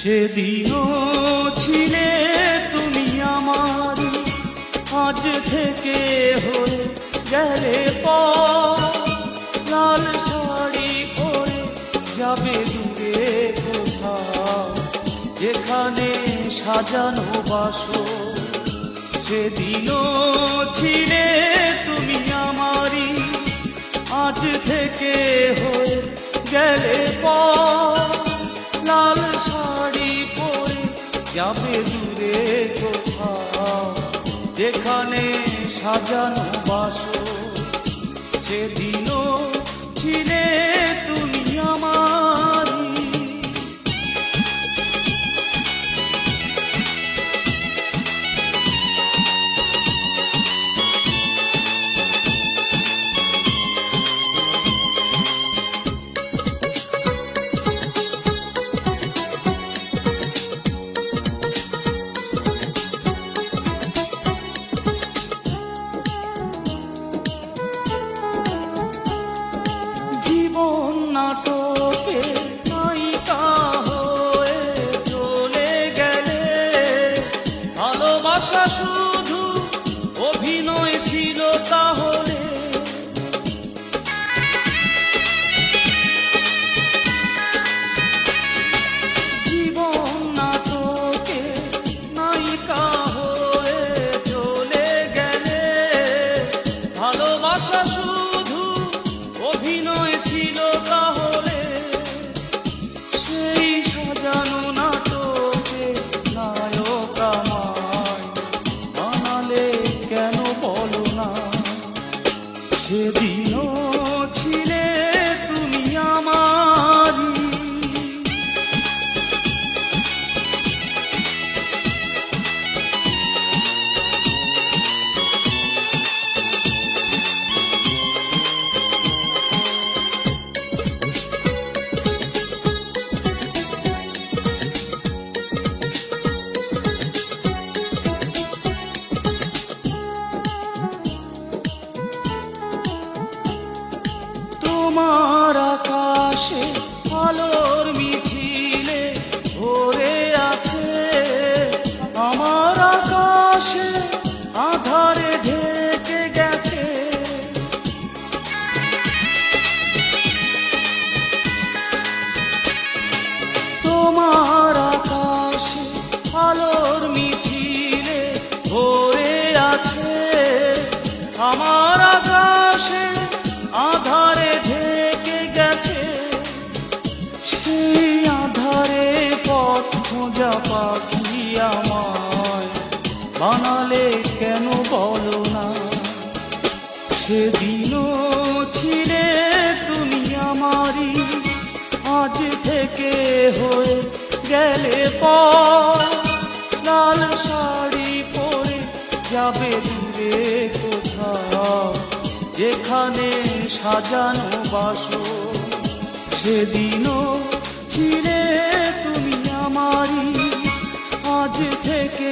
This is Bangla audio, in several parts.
সেদিনও ছিলে তুমি আমার, আজ থেকে হয়ে গেলে পর। লাল শাড়ি পরে যাবে দূরে কোথাও, যেখানে সাজানো বাসর। সেদিনও ছিলে তুমি আমারই, আজ থেকে হয়ে গেলে পর। লাল শাড়ি পরে যাবে দূরে কোথাও, যেখানে সাজানো বাসর। সেদিনও ছিলে তুমি আমারই। নাটকে নায়িকা হয়ে চলে গেলে, ভালোবাসা শুধু অভিনয় ছিল তাহলে। জীবন নাটকে নায়িকা হয়ে চলে গেলে, ভালোবাসা শুধু অভিনয় ছিল তাহলে। সেই সাজানো নাটকে নায়ক আমায় বানালে কেন বলো না। সেদিনও ছিলে তুমি আমারই। তোমার আকাশে আলোর মিছিলে ভরে আছে, আমার আকাশে আধারে ঢেকে গেছে। তোমার আকাশে আলোর মিছিলে ভরে আছে, আমার আকাশে আধারে ঢেকে গেছে। সেই আধারে পথ খোঁজা পাখি আমায় বানালে কেন বলো না। সেদিনও ছিলে তুমি আমারই, আজ থেকে হয়ে গেলে পর। লাল শাড়ি পরে যাবে দূরে কোথাও, যেখানে সাজানো বাসর। সেদিনও ছিলে তুমি আমারই, আজ থেকে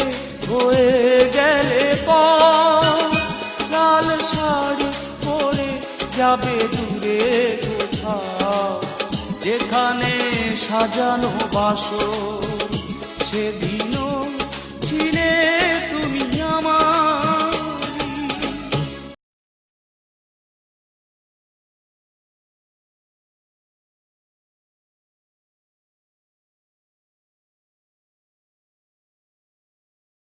হয়ে গেলে পর। লাল শাড়ি পরে যাবে দূরে কোথাও, যেখানে সাজানো বাসর। সেদিন